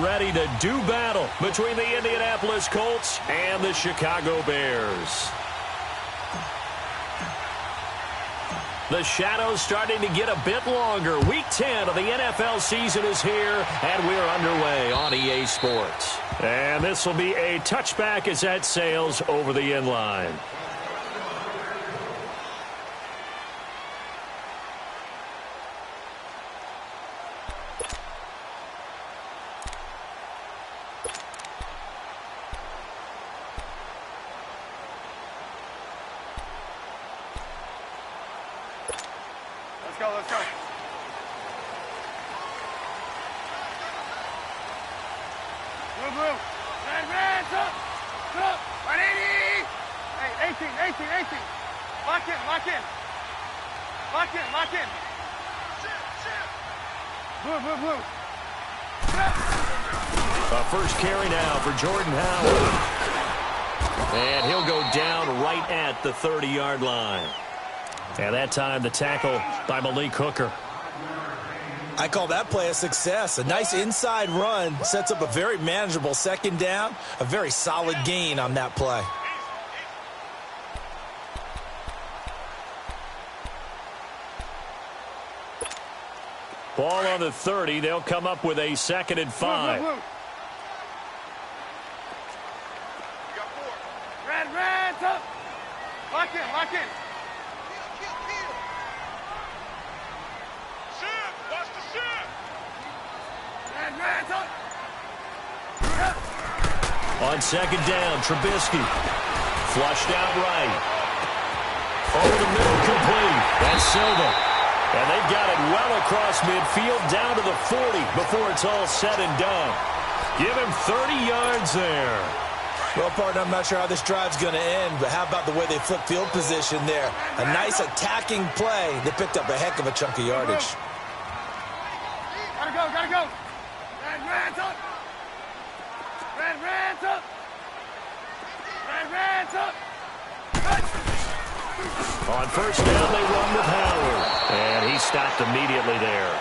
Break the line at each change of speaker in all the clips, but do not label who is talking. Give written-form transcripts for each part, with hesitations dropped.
Ready to do battle between the Indianapolis Colts and the Chicago Bears. The shadow's starting to get a bit longer. Week 10 of the NFL season is here, and we're underway on EA Sports. And this will be a touchback as that sails over the end line.
Let's go. Blue. Red, up. 180. Hey, 18. Lock in. Blue.
A first carry now for Jordan Howard. And he'll go down right at the 30-yard line. And that time the tackle by Malik Hooker.
I call that play a success. A nice inside run sets up a very manageable second down. A very solid gain on that play.
Ball on the 30. They'll come up with a 2nd and 5.
Blue. Red, up. Lock in.
On 2nd down, Trubisky. Flushed out right. Over the middle, complete. That's Silva. And they've got it well across midfield, down to the 40 before it's all said and done. Give him 30 yards there.
Well, partner, I'm not sure how this drive's going to end, but how about the way they flip field position there? A nice attacking play. They picked up a heck of a chunk of yardage.
Gotta go. Red's up. Red's up.
On 1st down, they run with Howard. And he stopped immediately there.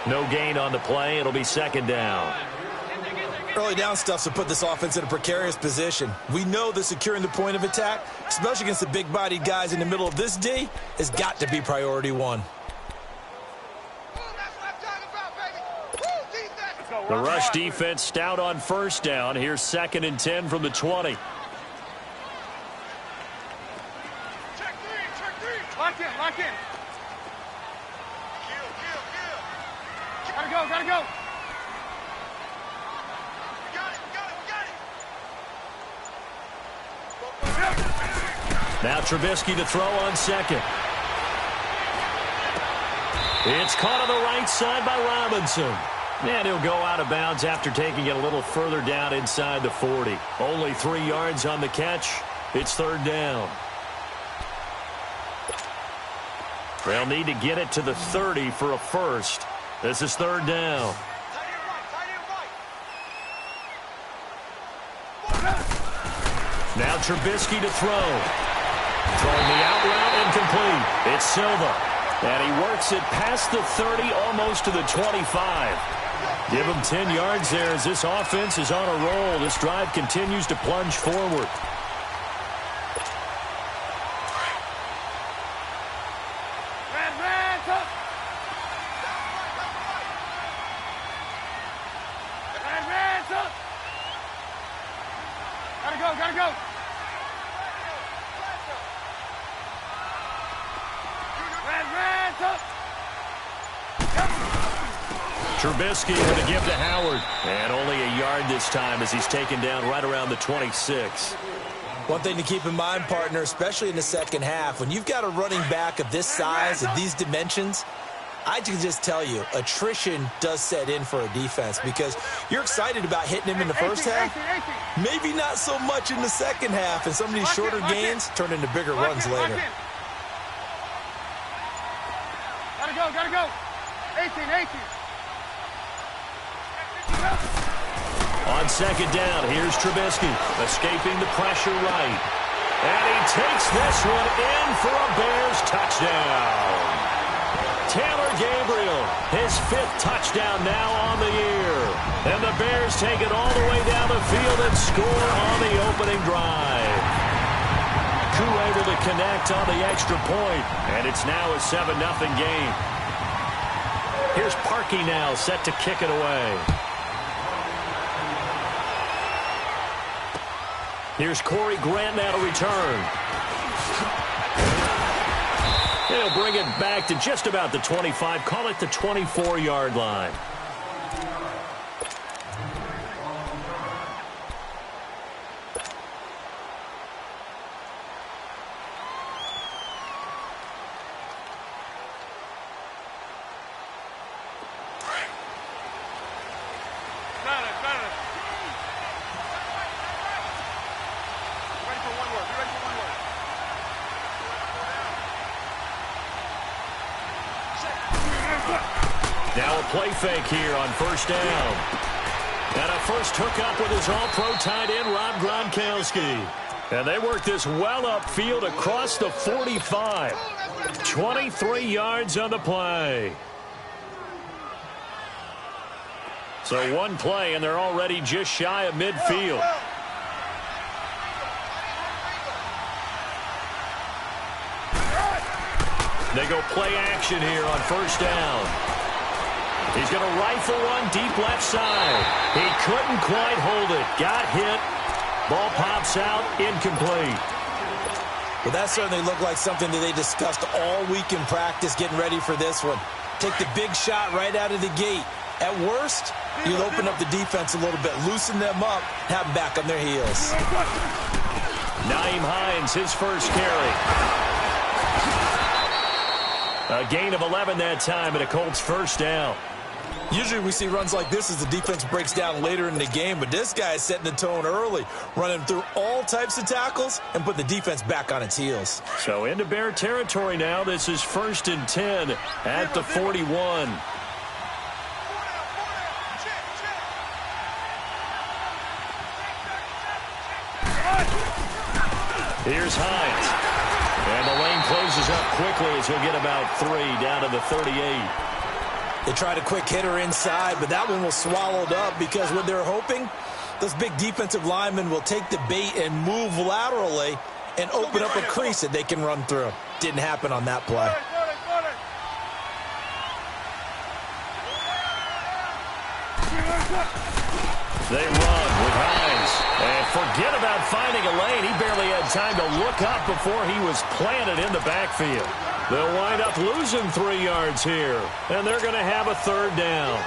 No gain on the play. It'll be 2nd down.
Early down stuffs will put this offense in a precarious position. We know that securing the point of attack, especially against the big-bodied guys in the middle of this D, has got to be priority one.
The rush defense stout on 1st down. Here's 2nd and 10 from the 20.
Check three. Lock in. Kill. Gotta go. We got it.
Now Trubisky to throw on 2nd. It's caught on the right side by Robinson. And he'll go out of bounds after taking it a little further down inside the 40. Only 3 yards on the catch. It's 3rd down. They'll need to get it to the 30 for a first. This is 3rd down. Now Trubisky to throw. Throwing the out route incomplete. It's Silva. And he works it past the 30, almost to the 25. Give him 10 yards there as this offense is on a roll. This drive continues to plunge forward.
Red's up. Red's up. Gotta go. Red's up.
Trubisky with a give to Howard. And only a yard this time as he's taken down right around the 26.
One thing to keep in mind, partner, especially in the second half, when you've got a running back of this size and these dimensions, I can just tell you, attrition does set in for a defense because you're excited about hitting him in the first half. Maybe not so much in the second half, and some of these shorter gains turn into bigger runs later.
Gotta go. 18.
On 2nd down, here's Trubisky, escaping the pressure right. And he takes this one in for a Bears touchdown. Taylor Gabriel, his 5th touchdown now on the year. And the Bears take it all the way down the field and score on the opening drive. Koo able to connect on the extra point, and it's now a 7-0 game. Here's Parkey now set to kick it away. Here's Corey Grant now to return. He'll bring it back to just about the 25, call it the 24-yard line. Now a play fake here on first down. And a first hookup with his all-pro tight end, Rob Gronkowski. And they work this well upfield across the 45. 23 yards on the play. So one play, and they're already just shy of midfield. They go play action here on first down. He's going to rifle one deep left side. He couldn't quite hold it. Got hit. Ball pops out. Incomplete.
Well, that certainly looked like something that they discussed all week in practice getting ready for this one. Take the big shot right out of the gate. At worst, you'll open up the defense a little bit, loosen them up, have them back on their heels.
Nyheim Hines, his first carry. A gain of 11 that time, and a Colts first down.
Usually we see runs like this as the defense breaks down later in the game, but this guy is setting the tone early, running through all types of tackles and putting the defense back on its heels.
So into Bear territory now. This is 1st and 10 at the 41. Here's Hines. And the lane closes up quickly as he'll get about 3 down to the 38.
They tried a quick hitter inside, but that one was swallowed up because what they're hoping, those big defensive linemen will take the bait and move laterally and open up a crease that they can run through. Didn't happen on that play.
They run with Hines. And forget about finding a lane. He barely had time to look up before he was planted in the backfield. They'll wind up losing 3 yards here. And they're going to have a third down.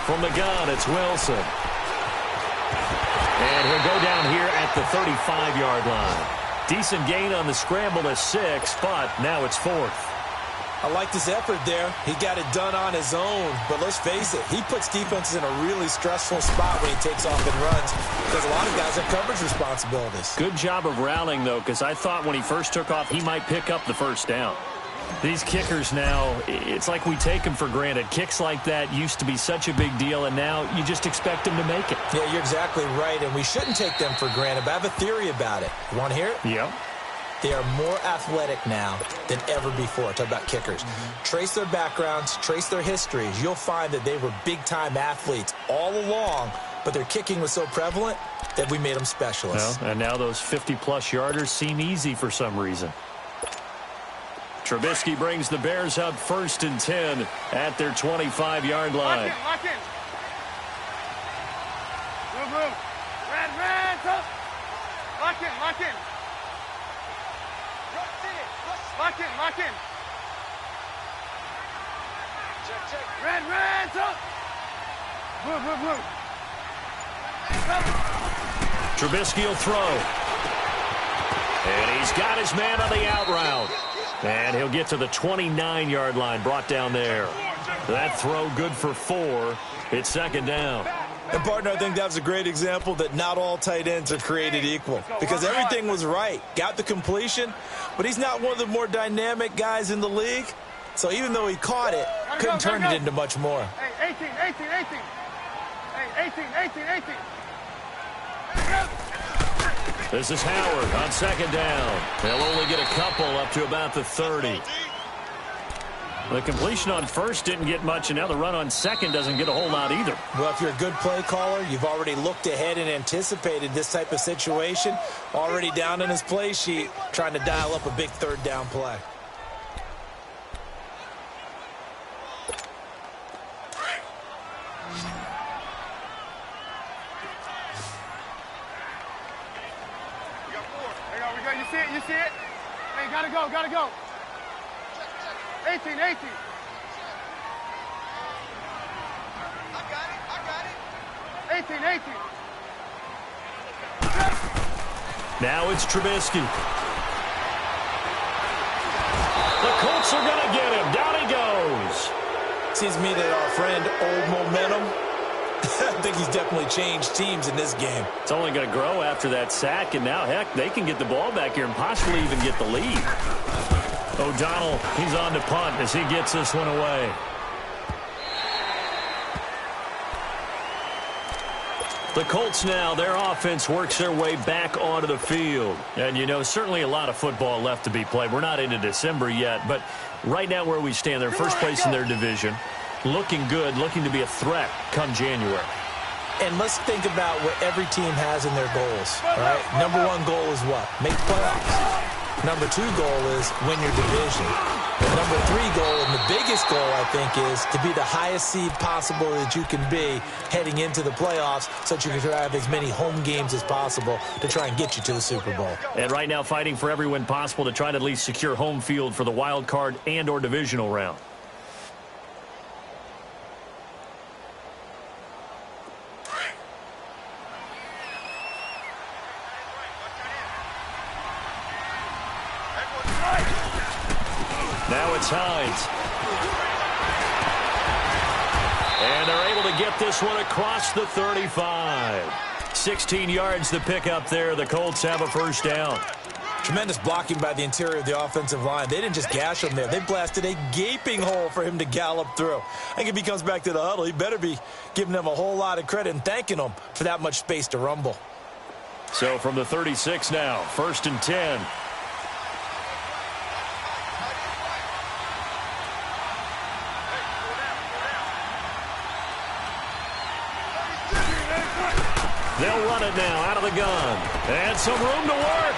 From the gun, it's Wilson. And he'll go down here at the 35-yard line. Decent gain on the scramble to 6, but now it's 4th.
I like this effort there. He got it done on his own, but let's face it, he puts defenses in a really stressful spot when he takes off and runs because a lot of guys have coverage responsibilities.
Good job of rallying, though, because I thought when he first took off, he might pick up the first down. These kickers now, it's like we take them for granted. Kicks like that used to be such a big deal, and now you just expect them to make it.
Yeah, you're exactly right, and we shouldn't take them for granted, but I have a theory about it. You want to hear it?
Yeah.
They are more athletic now than ever before. Talk about kickers. Trace their backgrounds, trace their histories. You'll find that they were big-time athletes all along, but their kicking was so prevalent that we made them specialists.
Well, and now those 50-plus yarders seem easy for some reason. Trubisky brings the Bears up 1st and 10 at their 25-yard line.
Lock in. Move, move. Red, up. Lock in. Lock in. Red, up. Move.
Trubisky will throw. And he's got his man on the out route. And he'll get to the 29-yard line, brought down there. That throw good for 4. It's 2nd down.
And, partner, I think that was a great example that not all tight ends are created equal because everything was right. Got the completion, but he's not one of the more dynamic guys in the league. So even though he caught it, couldn't turn it into much more.
Hey, 18. Hey, 18.
This is Howard on second down. They'll only get a couple up to about the 30. The completion on first didn't get much, and now the run on second doesn't get a whole lot either.
Well, if you're a good play caller, you've already looked ahead and anticipated this type of situation. Already down in his play sheet, trying to dial up a big third down play.
You see it? Hey, gotta go. 18. I got it. 18.
Now it's Trubisky. The Colts are going to get him. Down he goes.
Seems to me that our friend, Old Momentum, I think he's definitely changed teams in this game.
It's only going to grow after that sack, and now, heck, they can get the ball back here and possibly even get the lead. O'Donnell, he's on to punt as he gets this one away. The Colts now, their offense works their way back onto the field. And, you know, certainly a lot of football left to be played. We're not into December yet, but right now where we stand, they're first place in their division. Looking good, looking to be a threat come January.
And let's think about what every team has in their goals, right? Number one goal is what? Make playoffs. Number two goal is win your division. And number three goal, and the biggest goal, I think, is to be the highest seed possible that you can be heading into the playoffs so that you can have as many home games as possible to try and get you to the Super Bowl.
And right now fighting for every win possible to try to at least secure home field for the wild card and or divisional round. Now it's Hines. And they're able to get this one across the 35. 16 yards to pick up there. The Colts have a first down.
Tremendous blocking by the interior of the offensive line. They didn't just gash him there. They blasted a gaping hole for him to gallop through. I think if he comes back to the huddle, he better be giving them a whole lot of credit and thanking them for that much space to rumble.
So from the 36 now, 1st and 10. They'll run it now out of the gun. And some room to work.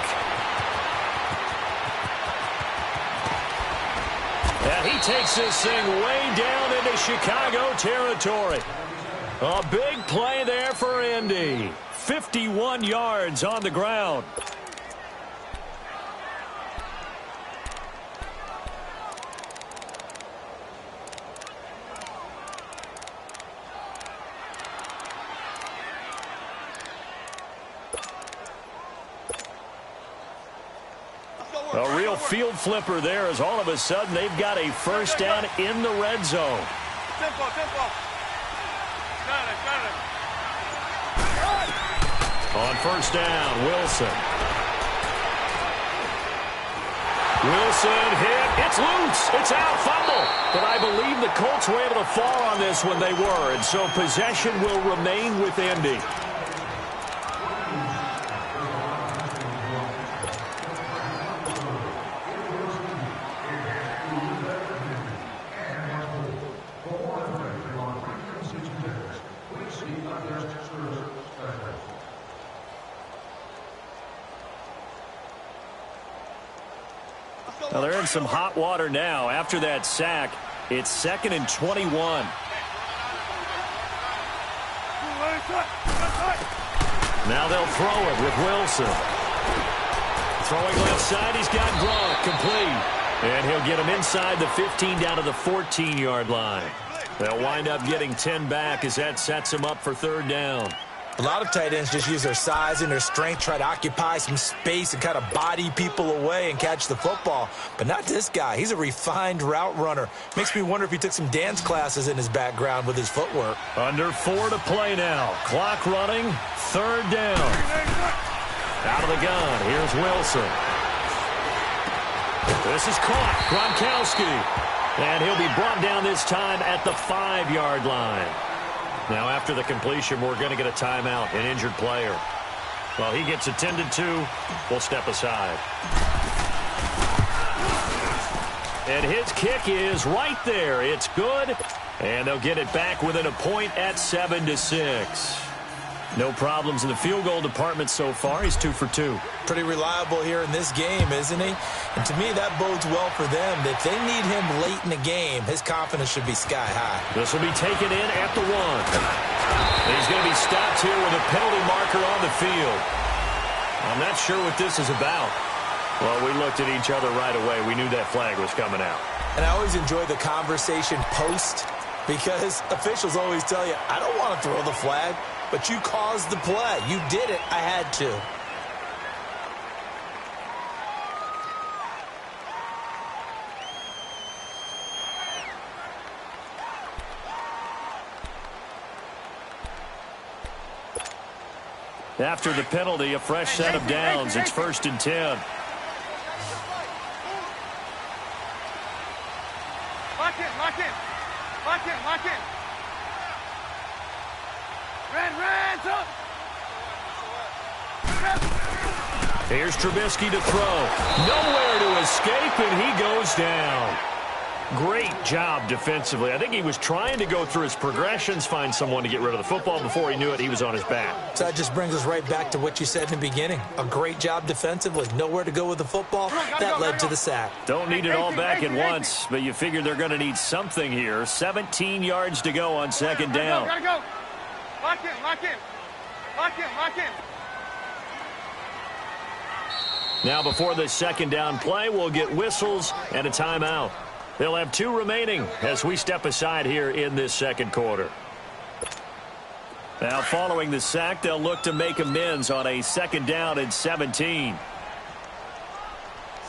And he takes this thing way down into Chicago territory. A big play there for Indy. 51 yards on the ground. A real field flipper there as all of a sudden they've got a first down in the red zone.
Tempo.
On first down, Wilson. Wilson hit. It's loose. It's out. Fumble. But I believe the Colts were able to fall on this when they were. And so possession will remain with Indy. Now they're in some hot water now. After that sack, it's 2nd and 21. Now they'll throw it with Wilson. Throwing left side, he's got Gronk complete. And he'll get him inside the 15 down to the 14-yard line. They'll wind up getting 10 back as that sets him up for 3rd down.
A lot of tight ends just use their size and their strength, try to occupy some space and kind of body people away and catch the football. But not this guy. He's a refined route runner. Makes me wonder if he took some dance classes in his background with his footwork.
Under 4 to play now. Clock running. 3rd down. Out of the gun. Here's Wilson. This is caught. Gronkowski. And he'll be brought down this time at the 5-yard line. Now, after the completion, we're going to get a timeout, an injured player. Well, he gets attended to. We'll step aside. And his kick is right there. It's good. And they'll get it back within a point at 7-6. No problems in the field goal department so far. He's 2 for 2.
Pretty reliable here in this game, isn't he? And to me, that bodes well for them. If they need him late in the game, his confidence should be sky high.
This will be taken in at the 1. And he's going to be stopped here with a penalty marker on the field. I'm not sure what this is about. Well, we looked at each other right away. We knew that flag was coming out.
And I always enjoy the conversation post because officials always tell you, I don't want to throw the flag, but you caused the play. You did it. I had to.
After the penalty, a fresh set of downs. It's 1st and 10.
Lock in, lock in. Lock in, lock in. Red, up.
Here's Trubisky to throw. Nowhere to escape, and he goes down. Great job defensively. I think he was trying to go through his progressions, find someone to get rid of the football. Before he knew it, he was on his back.
So that just brings us right back to what you said in the beginning. A great job defensively. Nowhere to go with the football. That led to the sack.
Don't need it all back at once, but you figure they're going to need something here. 17 yards to go on 2nd down.
Gotta go. Lock in, lock in. Lock in, lock in.
Now before the 2nd down play, we'll get whistles and a timeout. They'll have 2 remaining as we step aside here in this 2nd quarter. Now following the sack, they'll look to make amends on a 2nd down and 17.
Single,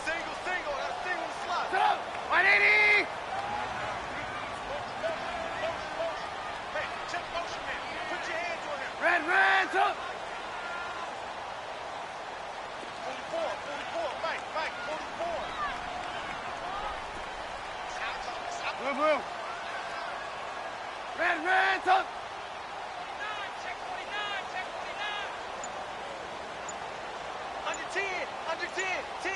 that's single slot. 180. Hey, check motion man. Put your hands on him. Red, up. 44, Mike, 44. Blue. Red, up. Check 49, check 49. Under 10, 10.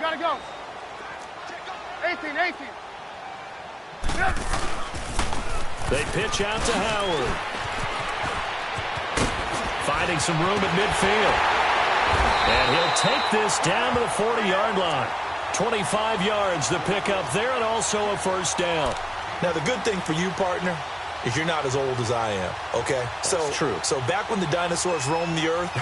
Gotta go. 18. Yep.
They pitch out to Howard. Finding some room at midfield. And he'll take this down to the 40-yard line. 25 yards to pick up there, and also a 1st down.
Now, the good thing for you, partner, is you're not as old as I am, okay?
That's true.
So back when the dinosaurs roamed the earth,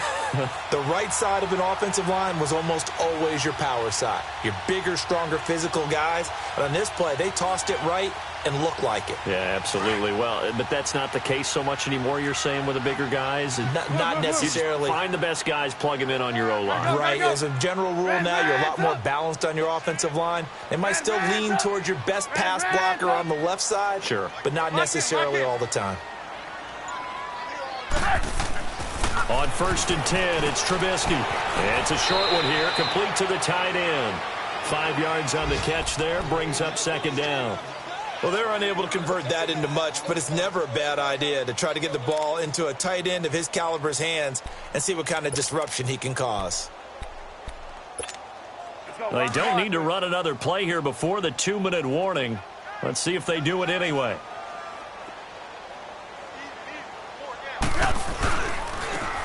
the right side of an offensive line was almost always your power side. Your bigger, stronger, physical guys. But on this play, they tossed it right and looked like it.
Yeah, absolutely. Well, but that's not the case so much anymore, you're saying, with the bigger guys?
Not necessarily.
You just find the best guys, plug them in on your O-line.
Right. As a general rule now, you're a lot more balanced on your offensive line. They might still lean towards your best pass blocker on the left side.
Sure.
But not necessarily all the time.
On 1st and 10, it's Trubisky. And it's a short one here, complete to the tight end. 5 yards on the catch there, brings up 2nd down.
Well, they're unable to convert that into much, but it's never a bad idea to try to get the ball into a tight end of his caliber's hands and see what kind of disruption he can cause.
They don't need to run another play here before the 2-minute warning. Let's see if they do it anyway.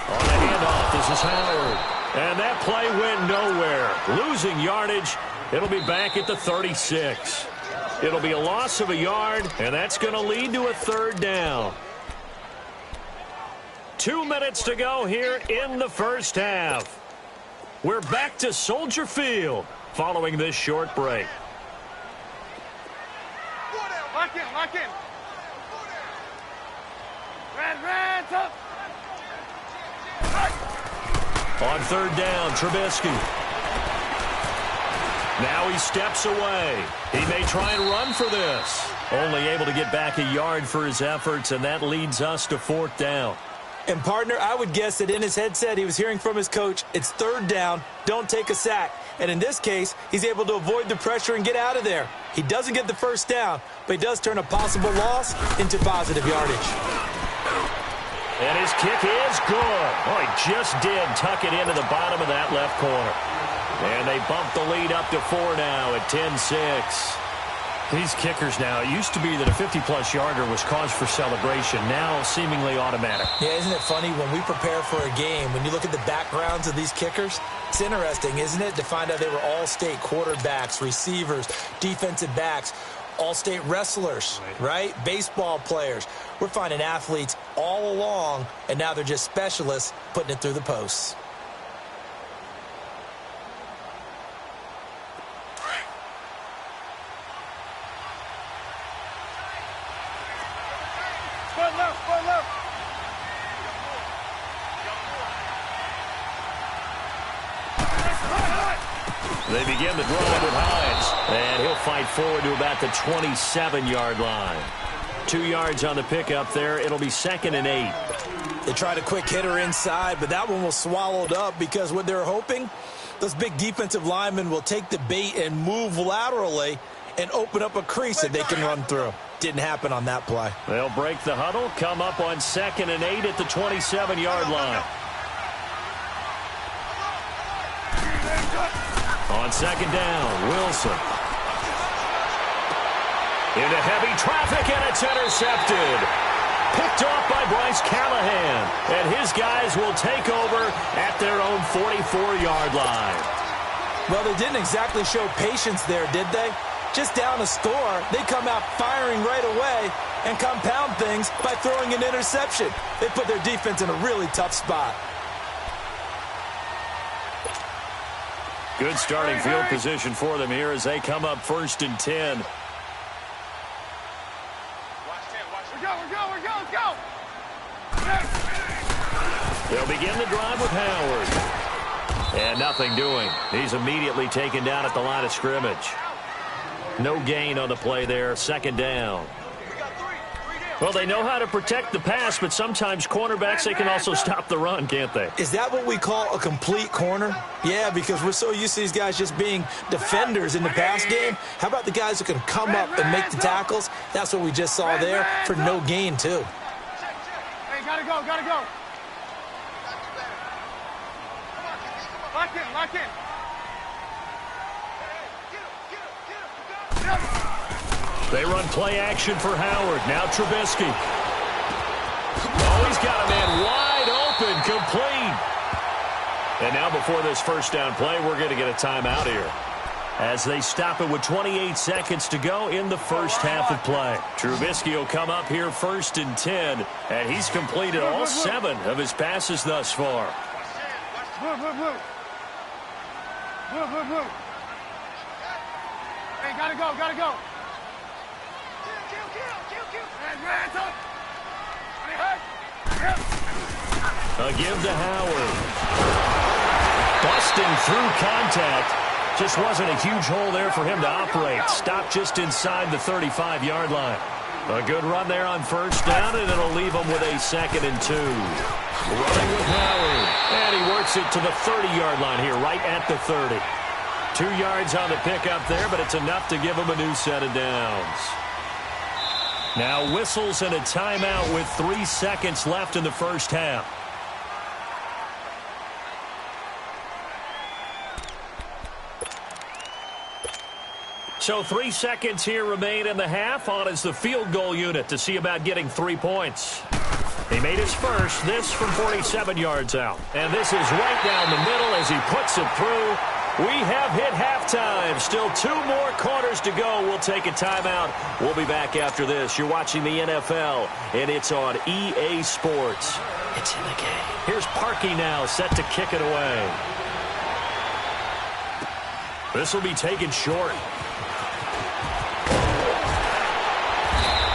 On the handoff, this is Howard. And that play went nowhere. Losing yardage. It'll be back at the 36. It'll be a loss of a yard, and that's going to lead to a 3rd down. 2 minutes to go here in the 1st half. We're back to Soldier Field following this short break.
Lock in. Red,
On third down, Trubisky. Now he steps away. He may try and run for this. Only able to get back a yard for his efforts, and that leads us to fourth down.
And, partner, I would guess that in his headset he was hearing from his coach, it's third down, don't take a sack. And in this case, he's able to avoid the pressure and get out of there. He doesn't get the first down, but he does turn a possible loss into positive yardage.
And his kick is good. Oh, he just did tuck it into the bottom of that left corner. And they bump the lead up to 4 now at 10-6. These kickers now, it used to be that a 50-plus yarder was cause for celebration. Now seemingly automatic.
Yeah, isn't it funny when we prepare for a game, when you look at the backgrounds of these kickers, it's interesting, isn't it, to find out they were all-state quarterbacks, receivers, defensive backs, all-state wrestlers, right? Baseball players. We're finding athletes all along, and now they're just specialists putting it through the posts.
They begin the drive with Hines, and he'll fight forward to about the 27-yard line. 2 yards on the pickup there. It'll be 2nd and 8.
They tried a quick hitter inside, but that one was swallowed up because what they're hoping, those big defensive linemen will take the bait and move laterally and open up a crease that they can run through. Didn't happen on that play.
They'll break the huddle, come up on 2nd and 8 at the 27-yard line. On 2nd down, Wilson. Into heavy traffic, and it's intercepted. Picked off by Bryce Callahan. And his guys will take over at their own 44-yard line.
Well, they didn't exactly show patience there, did they? Just down a score, they come out firing right away and compound things by throwing an interception. They put their defense in a really tough spot.
Good starting field position for them here as they come up 1st and 10. They'll begin the drive with Howard. And nothing doing. He's immediately taken down at the line of scrimmage. No gain on the play there. 2nd down. Well, they know how to protect the pass, but sometimes cornerbacks, they can also stop the run, can't they?
Is that what we call a complete corner? Yeah, because we're so used to these guys just being defenders in the pass game. How about the guys who can come up and make the tackles? That's what we just saw there for no gain, too.
Hey, gotta go, gotta go. Lock in.
They run play action for Howard. Now Trubisky. Oh, he's got a man wide open, complete. And now before this first down play, we're going to get a timeout here, as they stop it with 28 seconds to go in the first half of play. Trubisky will come up here 1st and 10, and he's completed all 7 of his passes thus far.
Hey, gotta go.
A give to Howard. Busting through contact. Just wasn't a huge hole there for him to operate. Stopped just inside the 35-yard line. A good run there on 1st down, and it'll leave him with a 2nd and 2. Running with Howard. And he works it to the 30-yard line here, right at the 30. 2 yards on the pickup there, but it's enough to give him a new set of downs. Now whistles and a timeout with 3 seconds left in the first half. So 3 seconds here remain in the half. On is the field goal unit to see about getting 3 points. He made his first, this from 47 yards out. And this is right down the middle as he puts it through. We have hit halftime. Still 2 more quarters to go. We'll take a timeout. We'll be back after this. You're watching the NFL, and it's on EA Sports. It's in the game. Here's Parkey now, set to kick it away. This will be taken short.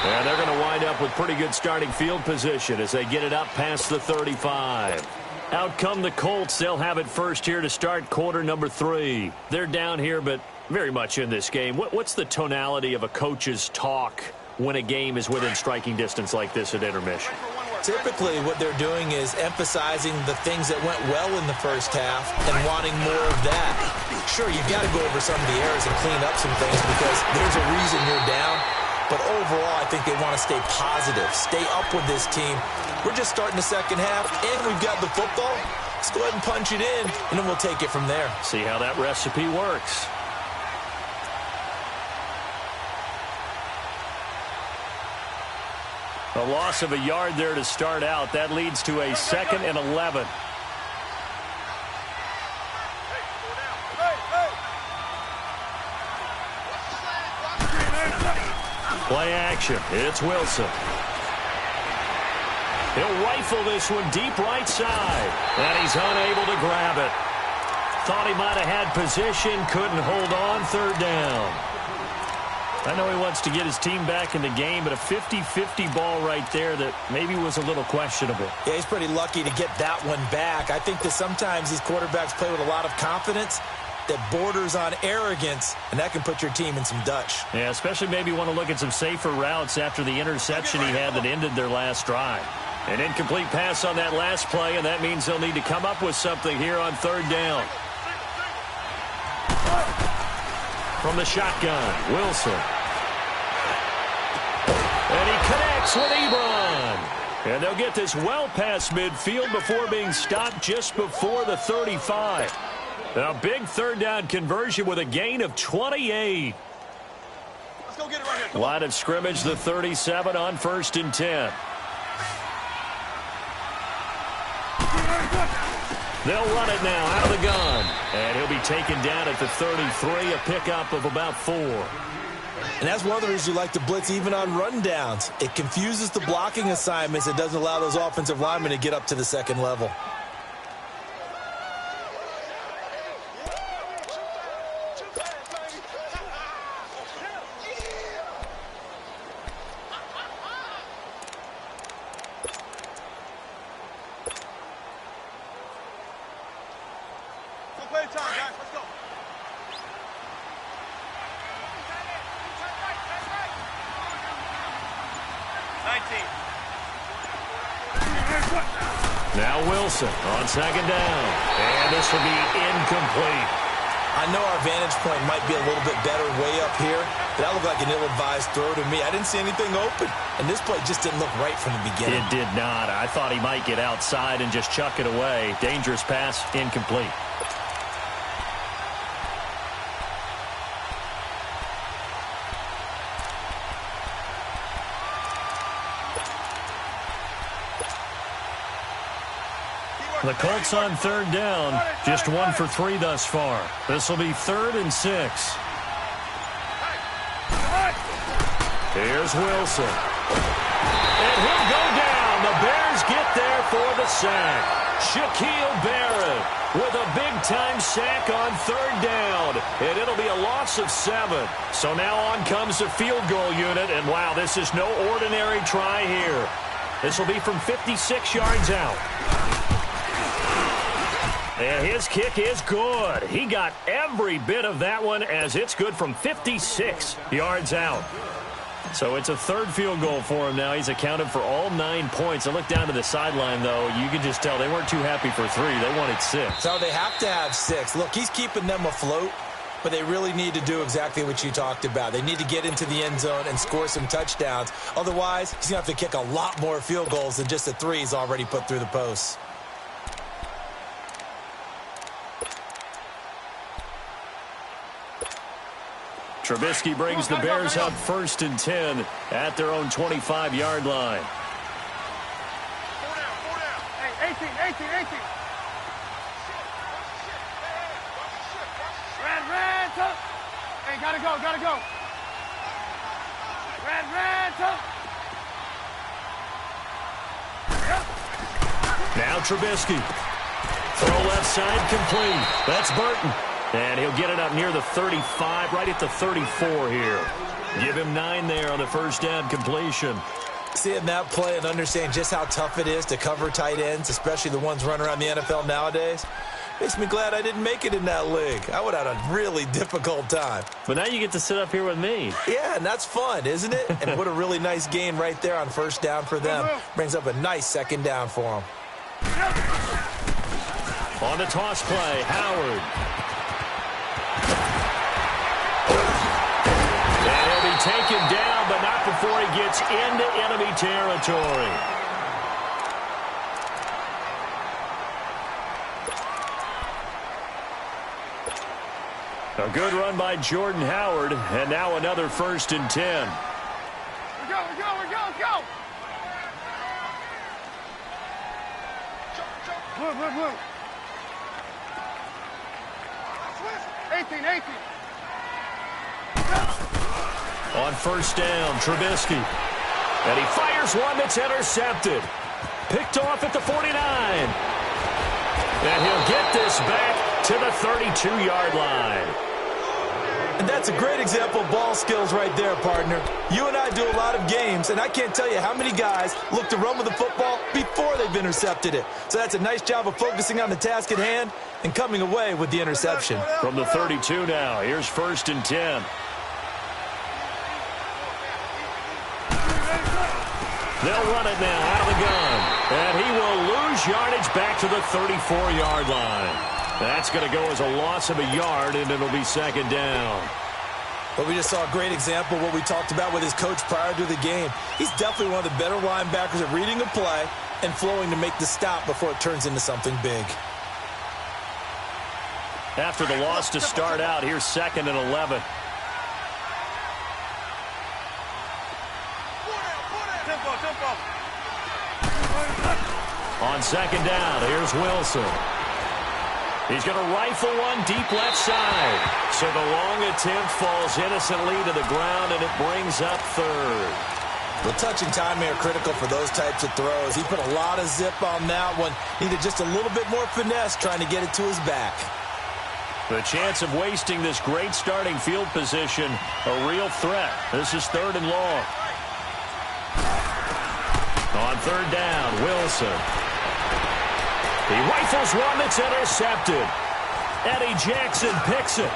And they're going to wind up up with pretty good starting field position as they get it up past the 35. Out come the Colts. They'll have it first here to start quarter number 3. They're down here, but very much in this game. What's the tonality of a coach's talk when a game is within striking distance like this at intermission?
Typically, what they're doing is emphasizing the things that went well in the first half and wanting more of that. Sure, you've got to go over some of the errors and clean up some things because there's a reason you're down. But overall, I think they want to stay positive, stay up with this team. We're just starting the second half, and we've got the football. Let's go ahead and punch it in, and then we'll take it from there.
See how that recipe works. A loss of a yard there to start out. That leads to a 2nd and 11. Play action. It's Wilson. He'll rifle this one deep right side. And he's unable to grab it. Thought he might have had position. Couldn't hold on. 3rd down. I know he wants to get his team back in the game, but a 50-50 ball right there that maybe was a little questionable.
Yeah, he's pretty lucky to get that one back. I think that sometimes these quarterbacks play with a lot of confidence that borders on arrogance, and that can put your team in some Dutch.
Yeah, especially maybe want to look at some safer routes after the interception he had that ended their last drive. An incomplete pass on that last play, and that means they'll need to come up with something here on 3rd down. From the shotgun, Wilson. And he connects with Ebron. And they'll get this well past midfield before being stopped just before the 35. A big 3rd down conversion with a gain of 28.
Let's go get it right here.
Line of scrimmage, the 37 on 1st and 10. They'll run it now out of the gun. And he'll be taken down at the 33, a pickup of about 4.
And that's one of the reasons you like to blitz even on rundowns. It confuses the blocking assignments. It doesn't allow those offensive linemen to get up to the 2nd level.
Now Wilson on 2nd down. And this will be incomplete.
I know our vantage point might be a little bit better way up here, but that looked like an ill-advised throw to me. I didn't see anything open, and this play just didn't look right from the beginning.
It did not. I thought he might get outside and just chuck it away. Dangerous pass, incomplete. The Colts on 3rd down, just 1 for 3 thus far. This will be 3rd and 6. Here's Wilson. And he'll go down. The Bears get there for the sack. Shaquille Barrett with a big-time sack on 3rd down. And it'll be a loss of 7. So now on comes the field goal unit. And, wow, this is no ordinary try here. This will be from 56 yards out. And his kick is good. He got every bit of that one as it's good from 56 yards out. So it's a 3rd field goal for him now. He's accounted for all 9 points. I look down to the sideline, though. You can just tell they weren't too happy for 3. They wanted 6.
So they have to have 6. Look, he's keeping them afloat, but they really need to do exactly what you talked about. They need to get into the end zone and score some touchdowns. Otherwise, he's going to have to kick a lot more field goals than just the 3 he's already put through the posts.
Trubisky brings the Bears up 1st and 10 at their own 25-yard line.
4 down. Hey, 18. Red, tuck. Hey, gotta go. Red, tuck.
Now Trubisky. Throw left side complete. That's Burton. And he'll get it up near the 35, right at the 34 here. Give him 9 there on the 1st down completion.
Seeing that play and understanding just how tough it is to cover tight ends, especially the ones running around the NFL nowadays, makes me glad I didn't make it in that league. I would have had a really difficult time.
But now you get to sit up here with me.
Yeah, and that's fun, isn't it? And what a really nice gain right there on first down for them. Brings up a nice second down for them.
On the toss play, Howard. And he'll be taken down, but not before he gets into enemy territory. A good run by Jordan Howard, and now another 1st and 10.
Let's go. Blue. 18.
On first down, Trubisky. And he fires one that's intercepted. Picked off at the 49. And he'll get this back to the 32-yard line.
And that's a great example of ball skills right there, partner. You and I do a lot of games, and I can't tell you how many guys look to run with the football before they've intercepted it. So that's a nice job of focusing on the task at hand and coming away with the interception.
From the 32 now, here's 1st and 10. They'll run it now out of the gun. And he will lose yardage back to the 34-yard line. That's going to go as a loss of a yard, and it'll be 2nd down.
But we just saw a great example of what we talked about with his coach prior to the game. He's definitely one of the better linebackers at reading a play and flowing to make the stop before it turns into something big.
After the loss to start out, here's 2nd and 11. On 2nd down, here's Wilson. He's going to rifle one deep left side. So the long attempt falls innocently to the ground, and it brings up 3rd.
The touch and timing are critical for those types of throws. He put a lot of zip on that one. Needed just a little bit more finesse trying to get it to his back.
The chance of wasting this great starting field position, a real threat. This is 3rd and long. On 3rd down, Wilson. He rifles one that's intercepted. Eddie Jackson picks it.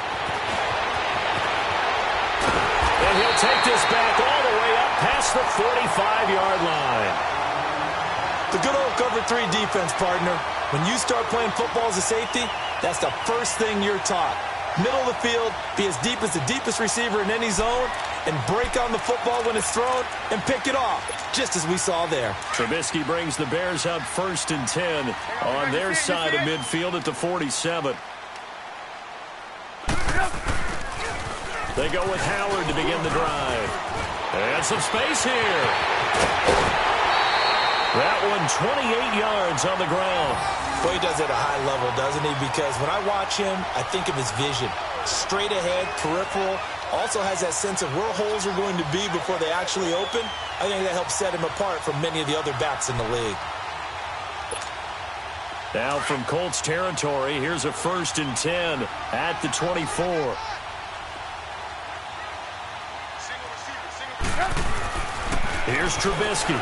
And he'll take this back all the way up past the 45-yard line.
The good old cover 3 defense, partner. When you start playing football as a safety, that's the first thing you're taught. Middle of the field, be as deep as the deepest receiver in any zone, and break on the football when it's thrown and pick it off, just as we saw there.
Trubisky brings the Bears up 1st and 10 on their side of midfield at the 47. They go with Howard to begin the drive. And some space here. That one 28 yards on the ground.
Well, he does it at a high level, doesn't he? Because when I watch him, I think of his vision. Straight ahead, peripheral, also has that sense of where holes are going to be before they actually open. I think that helps set him apart from many of the other backs in the league.
Now from Colts territory, here's a 1st and 10 at the 24. Here's Trubisky.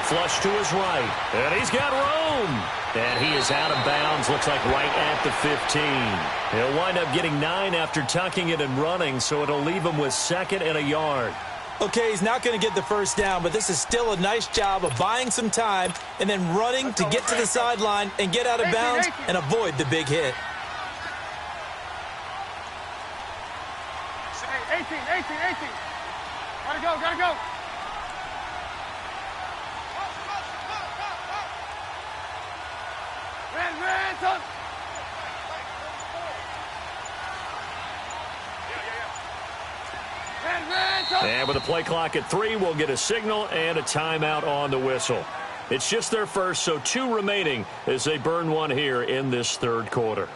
Flush to his right. And he's got room. And he is out of bounds. Looks like right at the 15. He'll wind up getting 9 after tucking it and running, so it'll leave him with 2nd and a yard.
Okay, he's not going to get the first down, but this is still a nice job of buying some time and then running to get to the sideline and get out of bounds and avoid the big hit.
18. Gotta go. Ran, son.
And with a play clock at 3, we'll get a signal and a timeout on the whistle. It's just their first, so 2 remaining as they burn one here in this 3rd quarter.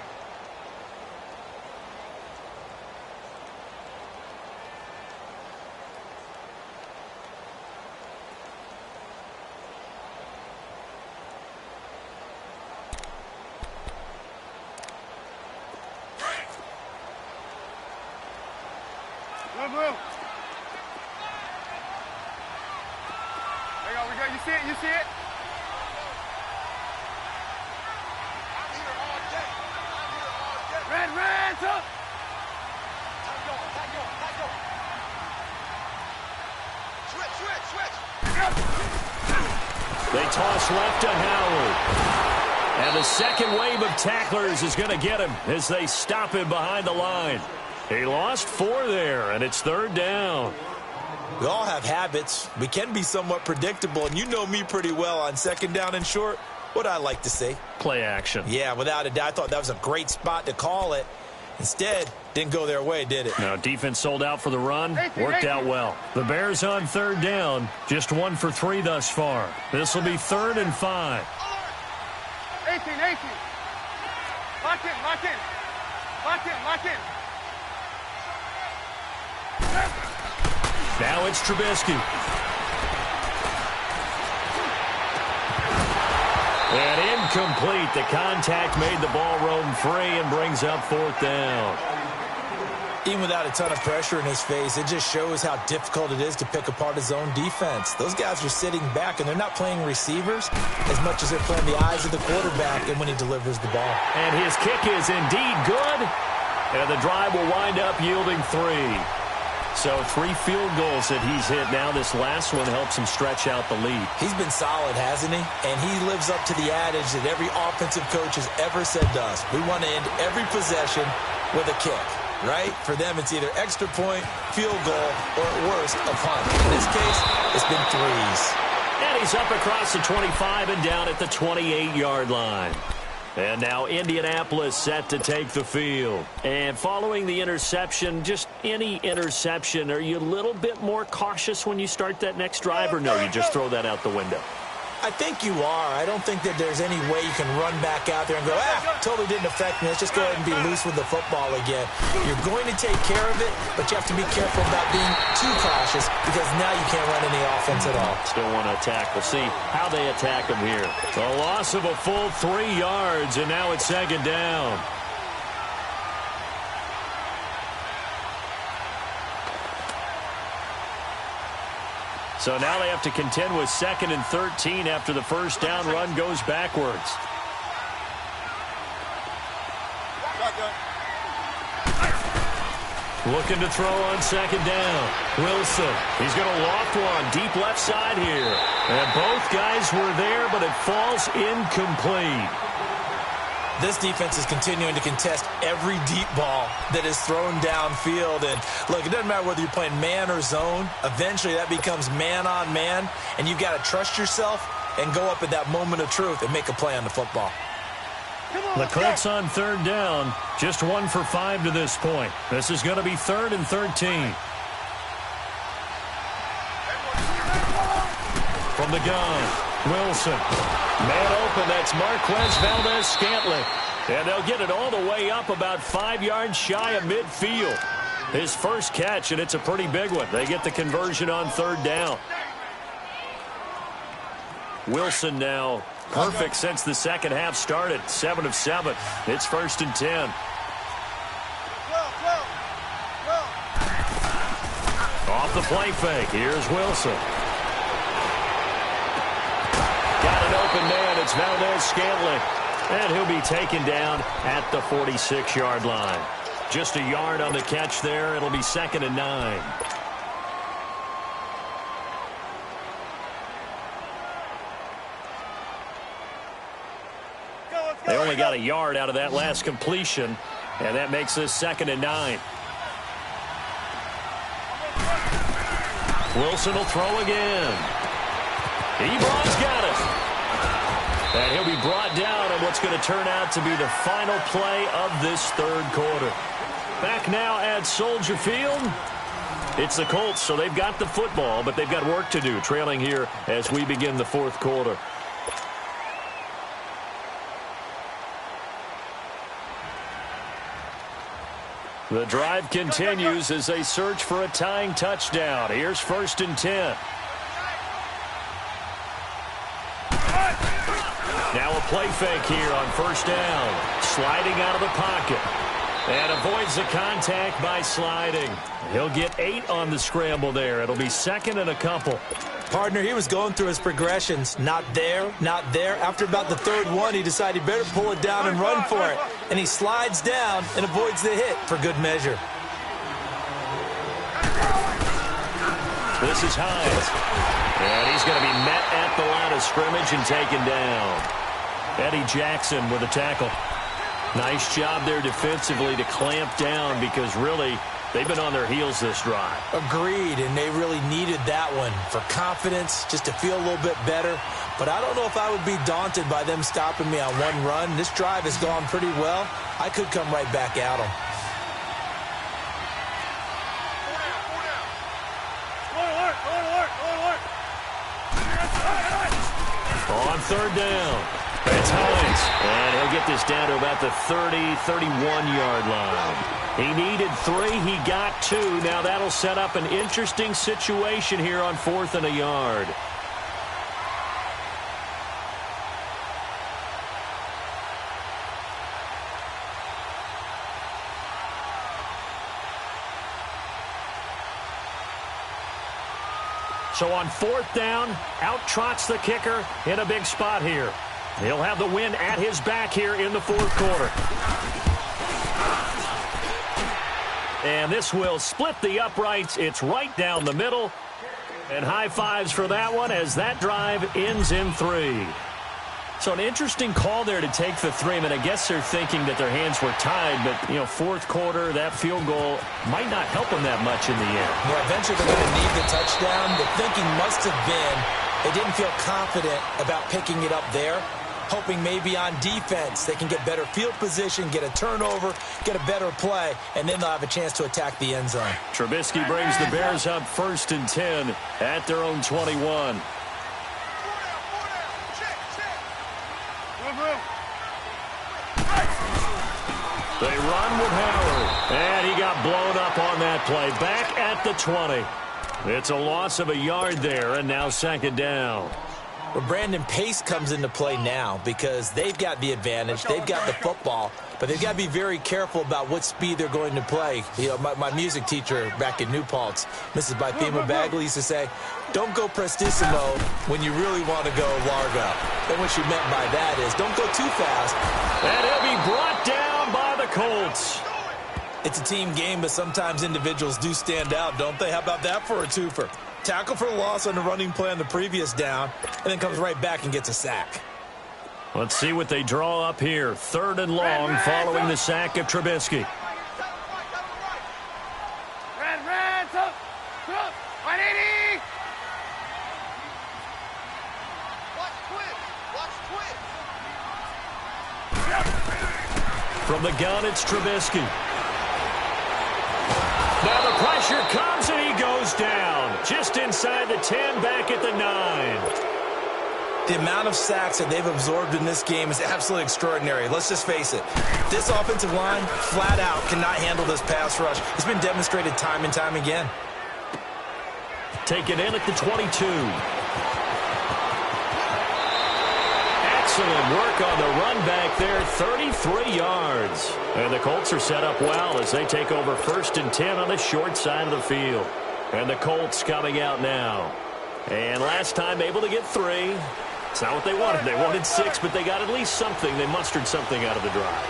it? You see it? Red, up! Switch!
They toss left to Howard. And the second wave of tacklers is going to get him as they stop him behind the line. He lost 4 there, and it's 3rd down.
We all have habits. We can be somewhat predictable, and you know me pretty well on 2nd down and short. What I like to say?
Play action.
Yeah, without a doubt. I thought that was a great spot to call it. Instead, didn't go their way, did it?
Now, defense sold out for the run. Worked out well. The Bears on 3rd down. Just 1 for 3 thus far. This will be 3rd and 5.
18. Lock in.
Now it's Trubisky. And incomplete. The contact made the ball roam free and brings up 4th down.
Even without a ton of pressure in his face, it just shows how difficult it is to pick apart his own defense. Those guys are sitting back, and they're not playing receivers as much as they're playing the eyes of the quarterback and when he delivers the ball.
And his kick is indeed good. And the drive will wind up yielding 3. So 3 field goals that he's hit now. This last one helps him stretch out the lead.
He's been solid, hasn't he? And he lives up to the adage that every offensive coach has ever said to us. We want to end every possession with a kick, right? For them, it's either extra point, field goal, or at worst, a punt. In this case, it's been 3s.
And he's up across the 25 and down at the 28-yard line. And now Indianapolis set to take the field. And following the interception, just any interception, are you a little bit more cautious when you start that next drive, or no, you just throw that out the window?
I think you are. I don't think that there's any way you can run back out there and go, totally didn't affect me. Let's just go ahead and be loose with the football again. You're going to take care of it, but you have to be careful about being too cautious because now you can't run any offense at all.
Still want to attack. We'll see how they attack him here. A loss of a full 3 yards, and now it's 2nd down. So now they have to contend with 2nd and 13 after the first down run goes backwards. Looking to throw on 2nd down. Wilson. He's going to loft one deep left side here. And both guys were there, but it falls incomplete.
This defense is continuing to contest every deep ball that is thrown downfield. And, look, it doesn't matter whether you're playing man or zone. Eventually, that becomes man-on-man, and you've got to trust yourself and go up at that moment of truth and make a play on the football.
The Colts on 3rd down, just 1 for 5 to this point. This is going to be 3rd and 13. From the gun, Wilson. Man open, that's Marquez Valdez-Scantling. And they'll get it all the way up about 5 yards shy of midfield. His first catch, and it's a pretty big one. They get the conversion on 3rd down. Wilson now perfect since the second half started. 7 of 7. It's 1st and 10. Off the play fake. Here's Wilson. Got an open man. It's Valdez-Scantling. And he'll be taken down at the 46-yard line. Just a yard on the catch there. It'll be 2nd and 9. They only got a yard out of that last completion, and that makes this 2nd and 9. Wilson will throw again. Ebron's got it. And he'll be brought down on what's going to turn out to be the final play of this 3rd quarter. Back now at Soldier Field. It's the Colts, so they've got the football, but they've got work to do, trailing here as we begin the 4th quarter. The drive continues as they search for a tying touchdown. Here's 1st and 10. Now a play fake here on 1st down. Sliding out of the pocket. And avoids the contact by sliding. He'll get 8 on the scramble there. It'll be second and a couple.
Partner, he was going through his progressions. Not there, not there. After about the third one, he decided he better pull it down and run for it. And he slides down and avoids the hit for good measure.
This is Hines. And he's going to be met at the line of scrimmage and taken down. Eddie Jackson with a tackle. Nice job there defensively to clamp down because really they've been on their heels this drive.
Agreed, and they really needed that one for confidence, just to feel a little bit better. But I don't know if I would be daunted by them stopping me on one run. This drive has gone pretty well. I could come right back at them.
On third down, it's Hines. And he'll get this down to about the 30, 31-yard line. He needed 3. He got 2. Now that'll set up an interesting situation here on 4th and a yard. So on 4th down, out trots the kicker in a big spot here. He'll have the win at his back here in the 4th quarter. And this will split the uprights. It's right down the middle. And high fives for that one as that drive ends in 3. So an interesting call there to take the 3. I mean, I guess they're thinking that their hands were tied, but, 4th quarter, that field goal might not help them that much in the end.
Well, eventually they're going to need the touchdown. The thinking must have been they didn't feel confident about picking it up there, hoping maybe on defense they can get better field position, get a turnover, get a better play, and then they'll have a chance to attack the end zone.
Trubisky brings the Bears up 1st and 10 at their own 21. They run with Howard, and he got blown up on that play. Back at the 20. It's a loss of a yard there, and now 2nd down.
Well, Brandon, pace comes into play now because they've got the advantage. They've got the football, but they've got to be very careful about what speed they're going to play. My music teacher back in New Paltz, Mrs. Bythema Bagley, used to say, don't go prestissimo when you really want to go largo. And what she meant by that is don't go too fast.
And he'll be brought down by the Colts.
It's a team game, but sometimes individuals do stand out, don't they? How about that for a twofer? Tackle for loss on the running play on the previous down, and then comes right back and gets a sack.
Let's see what they draw up here. 3rd and long following the sack of Trubisky. From the gun, it's Trubisky. Now the pressure comes and he goes down. Just inside the 10, back at the 9.
The amount of sacks that they've absorbed in this game is absolutely extraordinary. Let's just face it. This offensive line, flat out, cannot handle this pass rush. It's been demonstrated time and time again.
Taken in at the 22. Excellent work on the run back there, 33 yards. And the Colts are set up well as they take over 1st and 10 on the short side of the field. And the Colts coming out now. And last time able to get 3. It's not what they wanted. They wanted 6, but they got at least something. They mustered something out of the drive.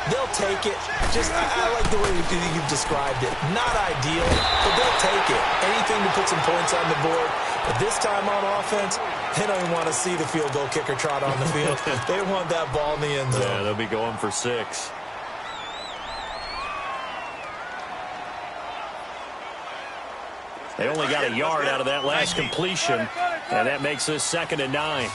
They'll take it. I like the way you've described it. Not ideal, but they'll take it. Anything to put some points on the board. But this time on offense, they don't even want to see the field goal kicker trot on the field. They want that ball in the end zone.
Yeah, they'll be going for 6. They only got a yard out of that last completion, and that makes this 2nd and 9.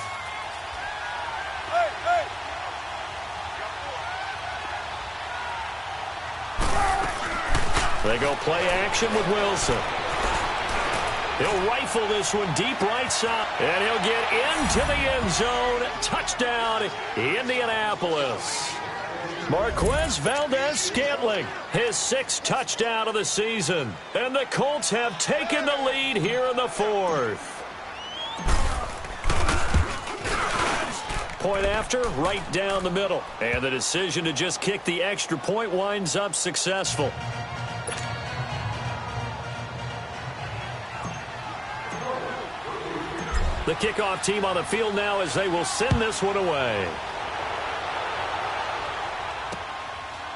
They go play action with Wilson. He'll rifle this one deep right side, and he'll get into the end zone. Touchdown, Indianapolis. Marquez Valdez-Scantling, his 6th touchdown of the season. And the Colts have taken the lead here in the 4th. point after, right down the middle. And the decision to just kick the extra point winds up successful. The kickoff team on the field now as they will send this one away.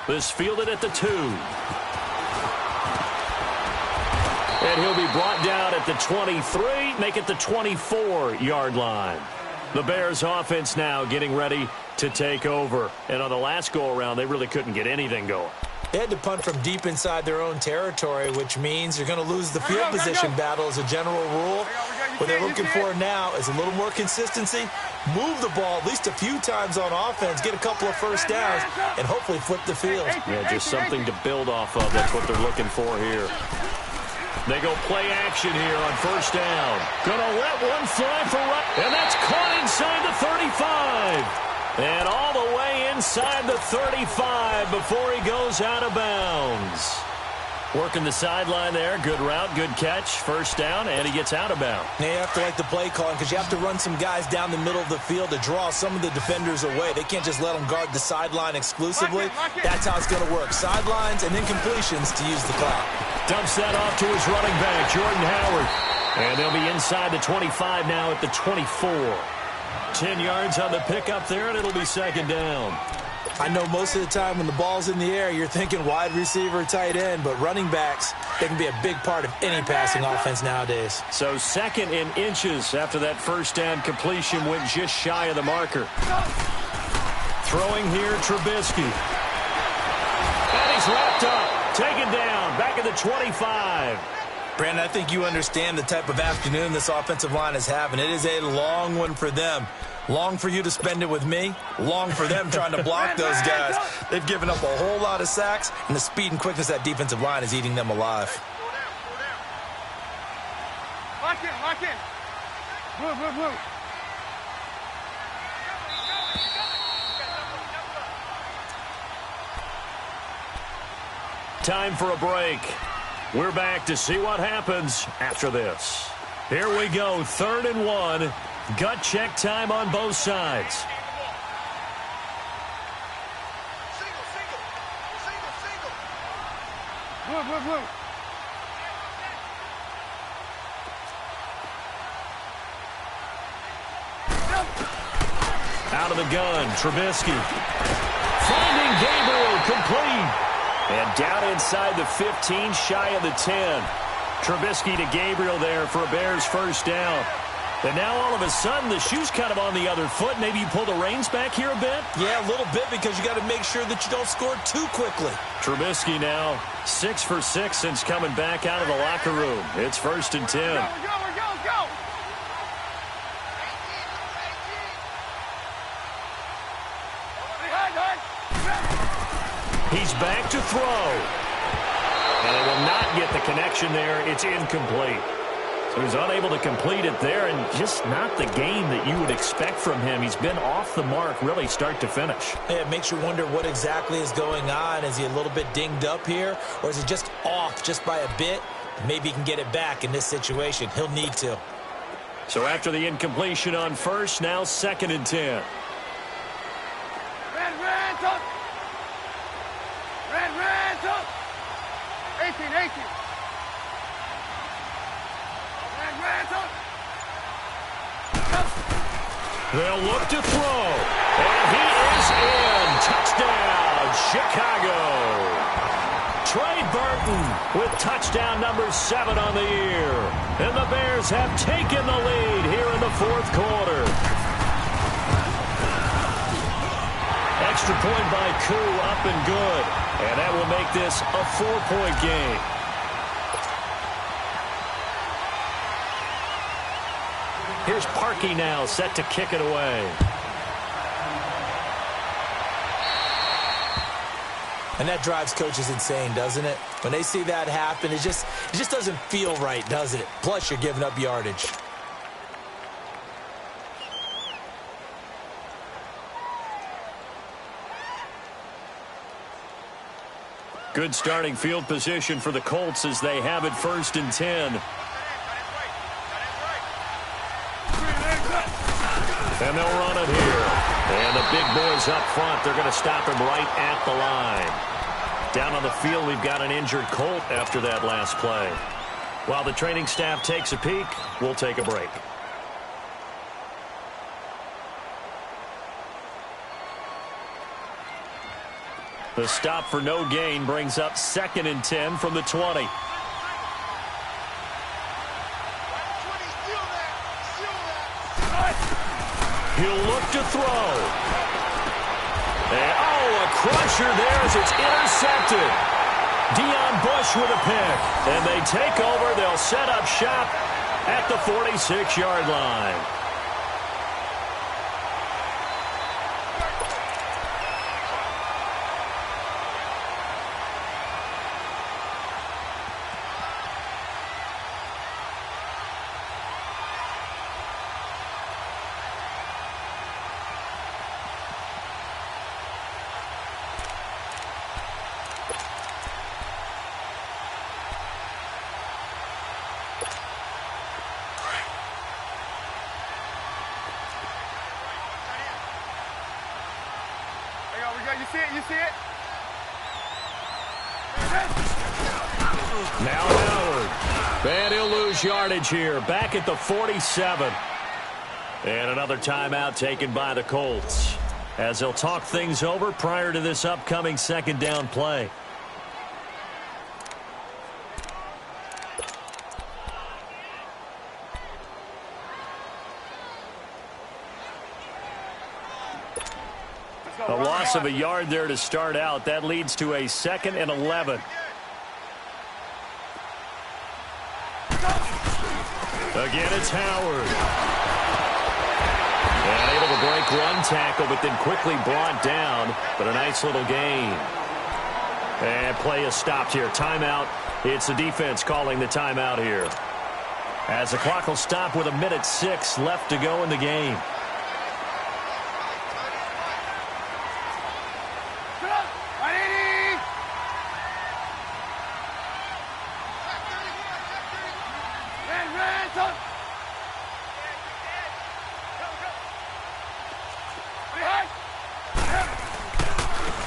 This fielded at the 2. And he'll be brought down at the 23, make it the 24-yard line. The Bears offense now getting ready to take over. And on the last go-around, they really couldn't get anything going.
They had to punt from deep inside their own territory, which means you're going to lose the field position battle as a general rule. What they're looking for now is a little more consistency, move the ball at least a few times on offense, get a couple of first downs, and hopefully flip the field.
Yeah, just something to build off of. That's what they're looking for here. They go play action here on first down. Gonna let one fly for right, and that's caught inside the 35. And all the way inside the 35 before he goes out of bounds. Working the sideline there. Good route, good catch. First down, and he gets out of bounds.
Now you have to like the play calling because you have to run some guys down the middle of the field to draw some of the defenders away. They can't just let them guard the sideline exclusively. That's how it's going to work. Sidelines and then completions to use the clock.
Dumps that off to his running back, Jordan Howard. And they'll be inside the 25 now at the 24. 10 yards on the pickup there, and it'll be second down.
I know most of the time when the ball's in the air, you're thinking wide receiver, tight end, but running backs, they can be a big part of any passing offense nowadays.
So second in inches after that first down completion went just shy of the marker. Throwing here, Trubisky. And he's wrapped up, taken down, back at the 25.
Brandon, I think you understand the type of afternoon this offensive line is having. It is a long one for them. Long for you to spend it with me. Long for them trying to block those guys. They've given up a whole lot of sacks, and the speed and quickness of that defensive line is eating them alive.
Lock in. Move.
Time for a break. We're back to see what happens after this. Here we go, 3rd and 1. Gut check time on both sides.
Move.
Out of the gun, Trubisky. Finding Gabriel, complete. And down inside the 15, shy of the 10. Trubisky to Gabriel there for a Bears first down. And now all of a sudden the shoe's kind of on the other foot. Maybe you pull the reins back here a bit?
Yeah, a little bit because you got to make sure that you don't score too quickly.
Trubisky now 6 for 6 since coming back out of the locker room. It's 1st and 10.
We're go.
He's back to throw. And it will not get the connection there. It's incomplete. So he's unable to complete it there, and just not the game that you would expect from him. He's been off the mark really start to finish.
Yeah, it makes you wonder what exactly is going on. Is he a little bit dinged up here, or is it just off just by a bit? Maybe he can get it back in this situation. He'll need to.
So after the incompletion on first, now 2nd and 10.
Red, up. 18. Red, up.
They'll look to throw. And he is in. Touchdown, Chicago. Trey Burton with touchdown number 7 on the year. And the Bears have taken the lead here in the 4th quarter. Extra point by Koo, up and good. And that will make this a 4-point game. Here's Parkey now, set to kick it away.
And that drives coaches insane, doesn't it? When they see that happen, it just doesn't feel right, does it? Plus, you're giving up yardage.
Good starting field position for the Colts as they have it 1st and 10. And they'll run it here. big boys up front. They're going to stop him right at the line. Down on the field, we've got an injured Colt after that last play. While the training staff takes a peek, we'll take a break. The stop for no gain brings up 2nd and 10 from the 20. He'll look to throw. And, a crusher there as it's intercepted. Deion Bush with a pick. And they take over. They'll set up shop at the 46-yard line.
You see it?
Now Howard. And he'll lose yardage here. Back at the 47. And another timeout taken by the Colts, as they'll talk things over prior to this upcoming 2nd down play. A loss of a yard there to start out. That leads to a 2nd and 11. Again, it's Howard. And able to break one tackle, but then quickly brought down. But a nice little gain. And play is stopped here. Timeout. It's the defense calling the timeout here, as the clock will stop with 1:06 left to go in the game.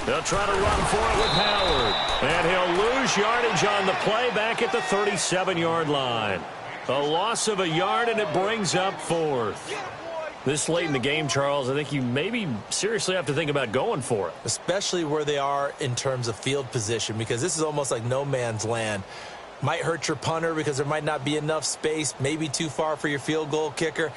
They'll try to run for it with Howard. And he'll lose yardage on the play back at the 37-yard line. A loss of a yard, and it brings up 4th. This late in the game, Charles, I think you maybe seriously have to think about going for it.
Especially where they are in terms of field position, because this is almost like no man's land. Might hurt your punter because there might not be enough space, maybe too far for your field goal kicker.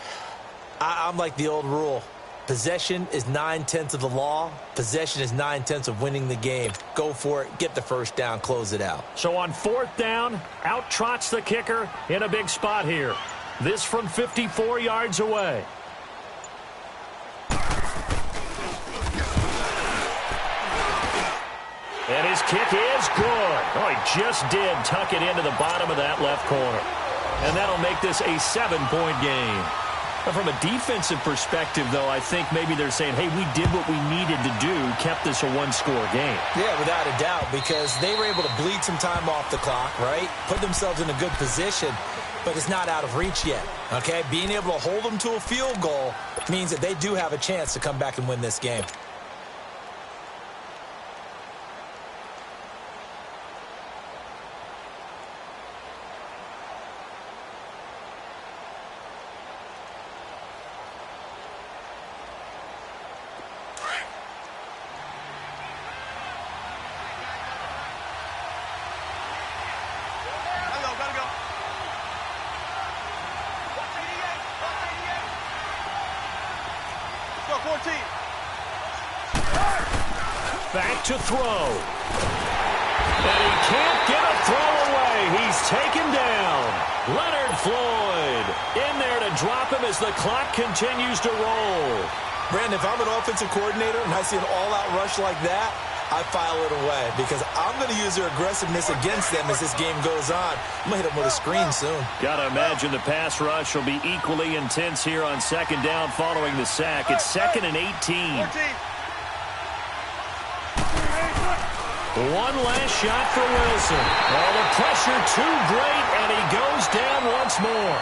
I'm like the old rule. Possession is 9/10 of the law. Possession is 9/10 of winning the game. Go for it. Get the first down. Close it out.
So on 4th down, out trots the kicker in a big spot here. This from 54 yards away. And his kick is good. Oh, he just did tuck it into the bottom of that left corner. And that'll make this a 7-point game. But from a defensive perspective, though, I think maybe they're saying, hey, we did what we needed to do, kept this a 1-score game.
Yeah, without a doubt, because they were able to bleed some time off the clock, right? Put themselves in a good position, but it's not out of reach yet, okay? Being able to hold them to a field goal means that they do have a chance to come back and win this game.
Back to throw. And he can't get a throw away. He's taken down. Leonard Floyd in there to drop him as the clock continues to roll.
Brandon, if I'm an offensive coordinator and I see an all-out rush like that, I file it away because I'm going to use their aggressiveness against them as this game goes on. I'm going to hit them with a screen soon.
Got to imagine the pass rush will be equally intense here on 2nd down following the sack. It's 2nd and 18. One last shot for Wilson. Oh, the pressure too great, and he goes down once more.